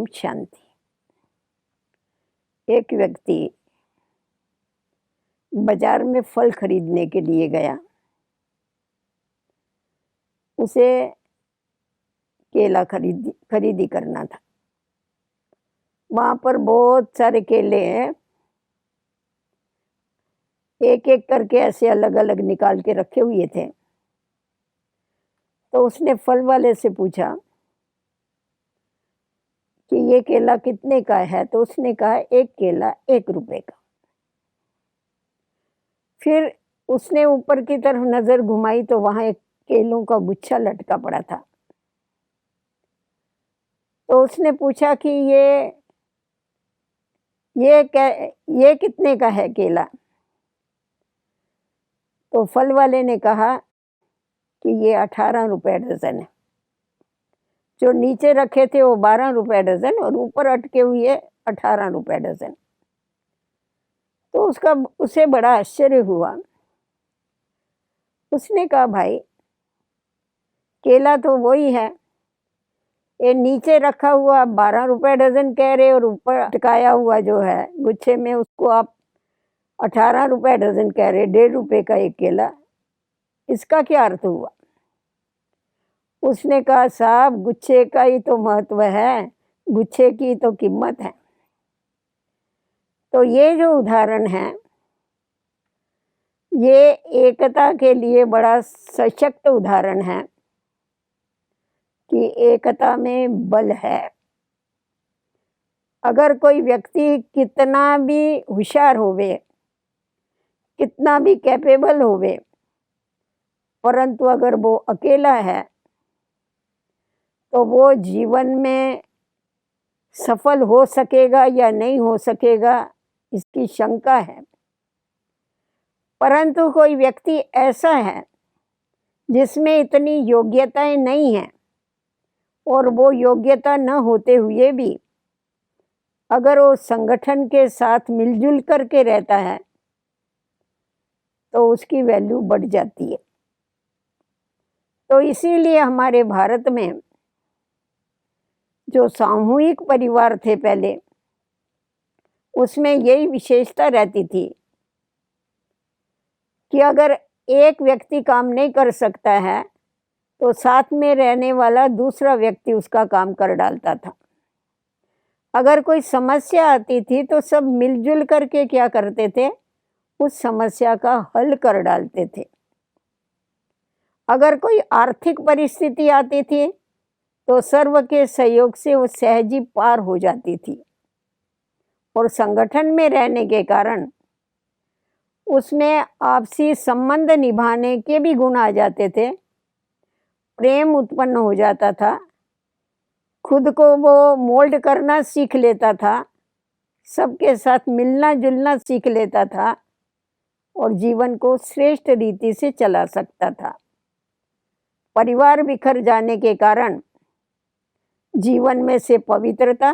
ओम शांति। एक व्यक्ति बाजार में फल खरीदने के लिए गया। उसे केला खरीदी करना था। वहाँ पर बहुत सारे केले एक एक करके ऐसे अलग अलग निकाल के रखे हुए थे। तो उसने फल वाले से पूछा कि ये केला कितने का है? तो उसने कहा एक केला 1 रुपए का। फिर उसने ऊपर की तरफ नजर घुमाई तो वहां एक केलों का गुच्छा लटका पड़ा था। तो उसने पूछा कि ये कितने का है केला? तो फल वाले ने कहा कि ये 18 रुपए डजन है। जो नीचे रखे थे वो 12 रुपए डजन और ऊपर अटके हुए 18 रुपए डजन। तो उसे बड़ा आश्चर्य हुआ। उसने कहा भाई केला तो वही है, ये नीचे रखा हुआ 12 रुपए डजन कह रहे और ऊपर अटकाया हुआ जो है गुच्छे में उसको आप 18 रुपए डजन कह रहे, 1.5 रुपए का एक केला, इसका क्या अर्थ हुआ? उसने कहा साहब गुच्छे का ही तो महत्व है, गुच्छे की तो कीमत है। तो ये जो उदाहरण है ये एकता के लिए बड़ा सशक्त उदाहरण है कि एकता में बल है। अगर कोई व्यक्ति कितना भी होशियार होवे, कितना भी कैपेबल होवे, परंतु अगर वो अकेला है तो वो जीवन में सफल हो सकेगा या नहीं हो सकेगा इसकी शंका है। परंतु कोई व्यक्ति ऐसा है जिसमें इतनी योग्यताएं नहीं हैं और वो योग्यता न होते हुए भी अगर वो संगठन के साथ मिलजुल करके रहता है तो उसकी वैल्यू बढ़ जाती है। तो इसीलिए हमारे भारत में जो सामूहिक परिवार थे पहले, उसमें यही विशेषता रहती थी कि अगर एक व्यक्ति काम नहीं कर सकता है तो साथ में रहने वाला दूसरा व्यक्ति उसका काम कर डालता था। अगर कोई समस्या आती थी तो सब मिलजुल करके क्या करते थे, उस समस्या का हल कर डालते थे। अगर कोई आर्थिक परिस्थिति आती थी तो सर्व के सहयोग से वो सहजी पार हो जाती थी। और संगठन में रहने के कारण उसमें आपसी संबंध निभाने के भी गुण आ जाते थे, प्रेम उत्पन्न हो जाता था, खुद को वो मोल्ड करना सीख लेता था, सबके साथ मिलना जुलना सीख लेता था और जीवन को श्रेष्ठ रीति से चला सकता था। परिवार बिखर जाने के कारण जीवन में से पवित्रता,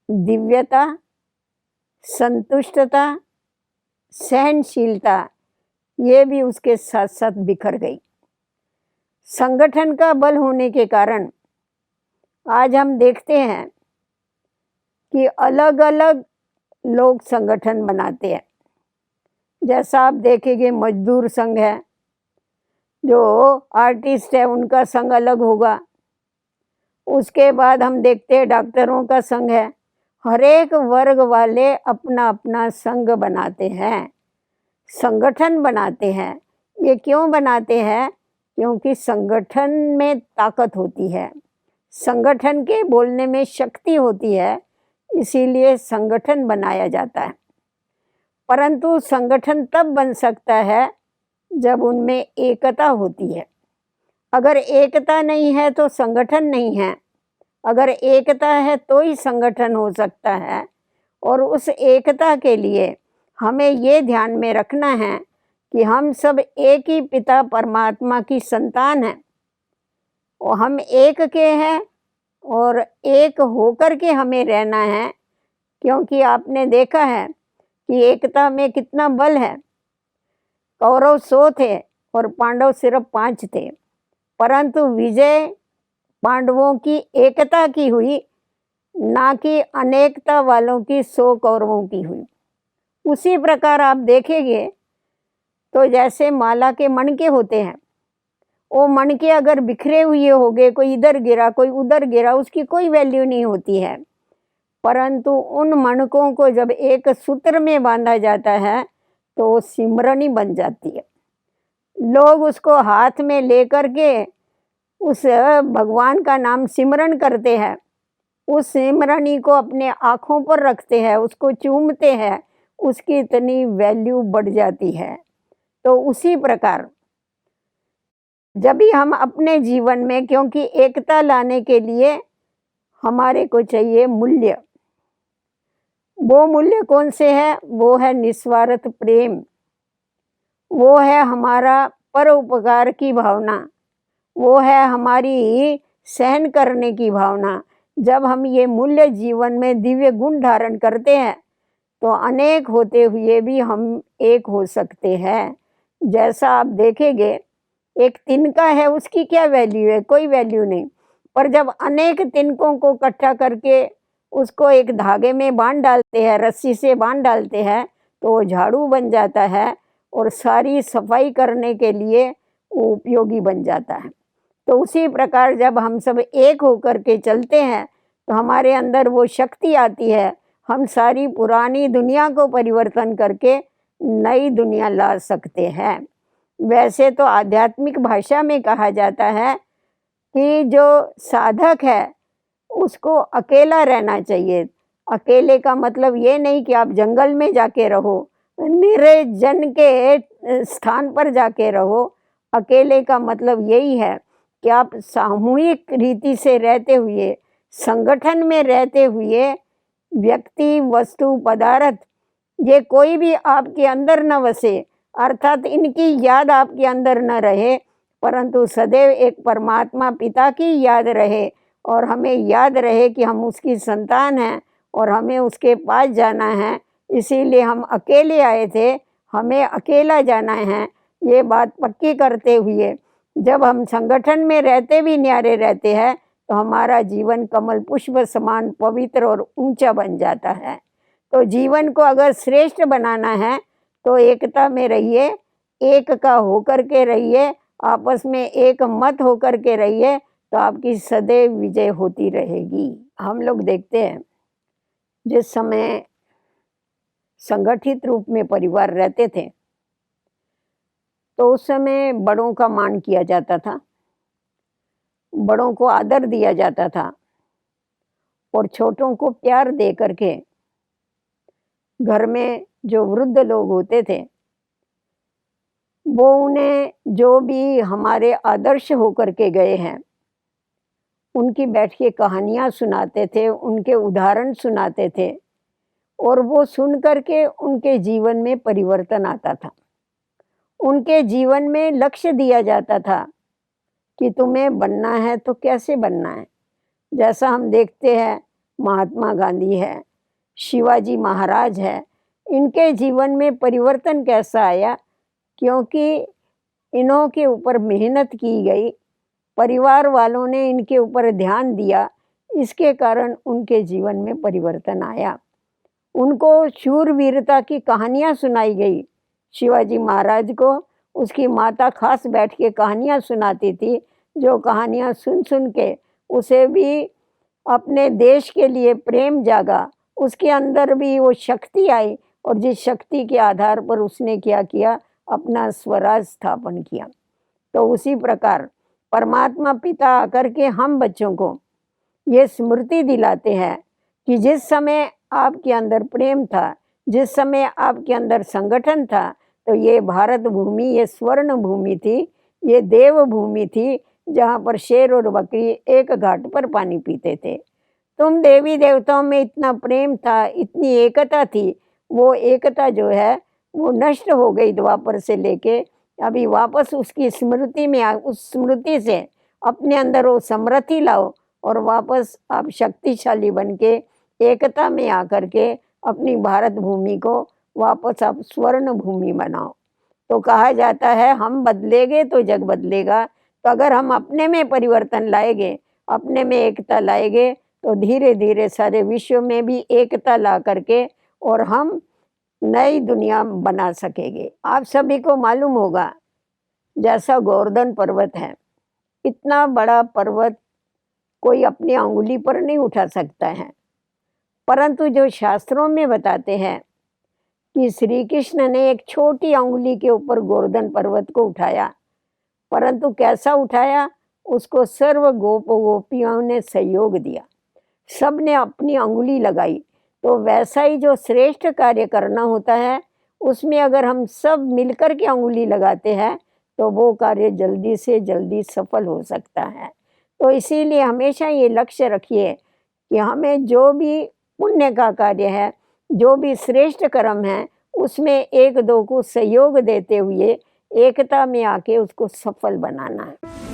दिव्यता, संतुष्टता, सहनशीलता ये भी उसके साथ साथ बिखर गई। संगठन का बल होने के कारण आज हम देखते हैं कि अलग अलग लोग संगठन बनाते हैं। जैसा आप देखेंगे मजदूर संघ है, जो आर्टिस्ट है उनका संघ अलग होगा। उसके बाद हम देखते हैं डॉक्टरों का संघ है। हर एक वर्ग वाले अपना अपना संघ बनाते हैं, संगठन बनाते हैं। ये क्यों बनाते हैं? क्योंकि संगठन में ताकत होती है, संगठन के बोलने में शक्ति होती है, इसीलिए संगठन बनाया जाता है। परंतु संगठन तब बन सकता है जब उनमें एकता होती है। अगर एकता नहीं है तो संगठन नहीं है, अगर एकता है तो ही संगठन हो सकता है। और उस एकता के लिए हमें ये ध्यान में रखना है कि हम सब एक ही पिता परमात्मा की संतान हैं और हम एक के हैं और एक होकर के हमें रहना है। क्योंकि आपने देखा है कि एकता में कितना बल है। कौरव 100 थे और पांडव सिर्फ 5 थे, परंतु विजय पांडवों की एकता की हुई ना कि अनेकता वालों की 100 कौरवों की हुई। उसी प्रकार आप देखेंगे तो जैसे माला के मणके होते हैं, वो मणके अगर बिखरे हुए हो गए, कोई इधर गिरा कोई उधर गिरा, उसकी कोई वैल्यू नहीं होती है। परंतु उन मणकों को जब एक सूत्र में बांधा जाता है तो वो सिमरनी बन जाती है। लोग उसको हाथ में लेकर के उस भगवान का नाम सिमरन करते हैं, उस सिमरनी को अपने आँखों पर रखते हैं, उसको चूमते हैं, उसकी इतनी वैल्यू बढ़ जाती है। तो उसी प्रकार जब भी हम अपने जीवन में, क्योंकि एकता लाने के लिए हमारे को चाहिए मूल्य, वो मूल्य कौन से है? वो है निस्वार्थ प्रेम, वो है हमारा परोपकार की भावना, वो है हमारी सहन करने की भावना। जब हम ये मूल्य जीवन में दिव्य गुण धारण करते हैं तो अनेक होते हुए भी हम एक हो सकते हैं। जैसा आप देखेंगे, एक तिनका है, उसकी क्या वैल्यू है? कोई वैल्यू नहीं। पर जब अनेक तिनकों को इकट्ठा करके उसको एक धागे में बांध डालते हैं, रस्सी से बांध डालते हैं, तो वो झाड़ू बन जाता है और सारी सफाई करने के लिए वो उपयोगी बन जाता है। तो उसी प्रकार जब हम सब एक होकर के चलते हैं तो हमारे अंदर वो शक्ति आती है, हम सारी पुरानी दुनिया को परिवर्तन करके नई दुनिया ला सकते हैं। वैसे तो आध्यात्मिक भाषा में कहा जाता है कि जो साधक है उसको अकेला रहना चाहिए। अकेले का मतलब ये नहीं कि आप जंगल में जाके रहो, निर्जन के स्थान पर जाके रहो। अकेले का मतलब यही है कि आप सामूहिक रीति से रहते हुए, संगठन में रहते हुए, व्यक्ति, वस्तु, पदार्थ, ये कोई भी आपके अंदर न वसे, अर्थात इनकी याद आपके अंदर न रहे, परंतु सदैव एक परमात्मा पिता की याद रहे और हमें याद रहे कि हम उसकी संतान हैं और हमें उसके पास जाना है। इसीलिए हम अकेले आए थे, हमें अकेला जाना है, ये बात पक्की करते हुए जब हम संगठन में रहते भी न्यारे रहते हैं तो हमारा जीवन कमल पुष्प समान पवित्र और ऊंचा बन जाता है। तो जीवन को अगर श्रेष्ठ बनाना है तो एकता में रहिए, एक का होकर के रहिए, आपस में एक मत होकर के रहिए, तो आपकी सदैव विजय होती रहेगी। हम लोग देखते हैं जिस समय संगठित रूप में परिवार रहते थे तो उस समय बड़ों का मान किया जाता था, बड़ों को आदर दिया जाता था और छोटों को प्यार दे करके घर में जो वृद्ध लोग होते थे वो उन्हें जो भी हमारे आदर्श होकर के गए हैं उनकी बैठ के कहानियाँ सुनाते थे, उनके उदाहरण सुनाते थे और वो सुन करके उनके जीवन में परिवर्तन आता था। उनके जीवन में लक्ष्य दिया जाता था कि तुम्हें बनना है तो कैसे बनना है। जैसा हम देखते हैं महात्मा गांधी है, शिवाजी महाराज है, इनके जीवन में परिवर्तन कैसा आया? क्योंकि इन्हों के ऊपर मेहनत की गई, परिवार वालों ने इनके ऊपर ध्यान दिया, इसके कारण उनके जीवन में परिवर्तन आया। उनको शूरवीरता की कहानियाँ सुनाई गई। शिवाजी महाराज को उसकी माता खास बैठ के कहानियाँ सुनाती थी, जो कहानियाँ सुन सुन के उसे भी अपने देश के लिए प्रेम जागा, उसके अंदर भी वो शक्ति आई और जिस शक्ति के आधार पर उसने क्या किया, अपना स्वराज स्थापन किया। तो उसी प्रकार परमात्मा पिता आकर के हम बच्चों को ये स्मृति दिलाते हैं कि जिस समय आपके अंदर प्रेम था, जिस समय आपके अंदर संगठन था, तो ये भारत भूमि, ये स्वर्ण भूमि थी, ये देव भूमि थी, जहाँ पर शेर और बकरी एक घाट पर पानी पीते थे। तुम देवी देवताओं में इतना प्रेम था, इतनी एकता थी, वो एकता जो है वो नष्ट हो गई द्वापर से लेके अभी वापस उसकी स्मृति में उस स्मृति से अपने अंदर वो समृद्धि लाओ और वापस आप शक्तिशाली बन के एकता में आकर के अपनी भारत भूमि को वापस आप स्वर्ण भूमि बनाओ। तो कहा जाता है हम बदलेंगे तो जग बदलेगा। तो अगर हम अपने में परिवर्तन लाएंगे, अपने में एकता लाएंगे, तो धीरे धीरे सारे विश्व में भी एकता ला करके और हम नई दुनिया बना सकेंगे। आप सभी को मालूम होगा, जैसा गोवर्धन पर्वत है, इतना बड़ा पर्वत कोई अपनी अंगुली पर नहीं उठा सकता है, परंतु जो शास्त्रों में बताते हैं कि श्री कृष्ण ने एक छोटी अंगुली के ऊपर गोवर्धन पर्वत को उठाया, परंतु कैसा उठाया, उसको सर्व गोप गोपियों ने सहयोग दिया, सब ने अपनी अंगुली लगाई। तो वैसा ही जो श्रेष्ठ कार्य करना होता है, उसमें अगर हम सब मिलकर के अंगुली लगाते हैं तो वो कार्य जल्दी से जल्दी सफल हो सकता है। तो इसीलिए हमेशा ये लक्ष्य रखिए कि हमें जो भी पुण्य का कार्य है, जो भी श्रेष्ठ कर्म है, उसमें एक दो को सहयोग देते हुए एकता में आके उसको सफल बनाना है।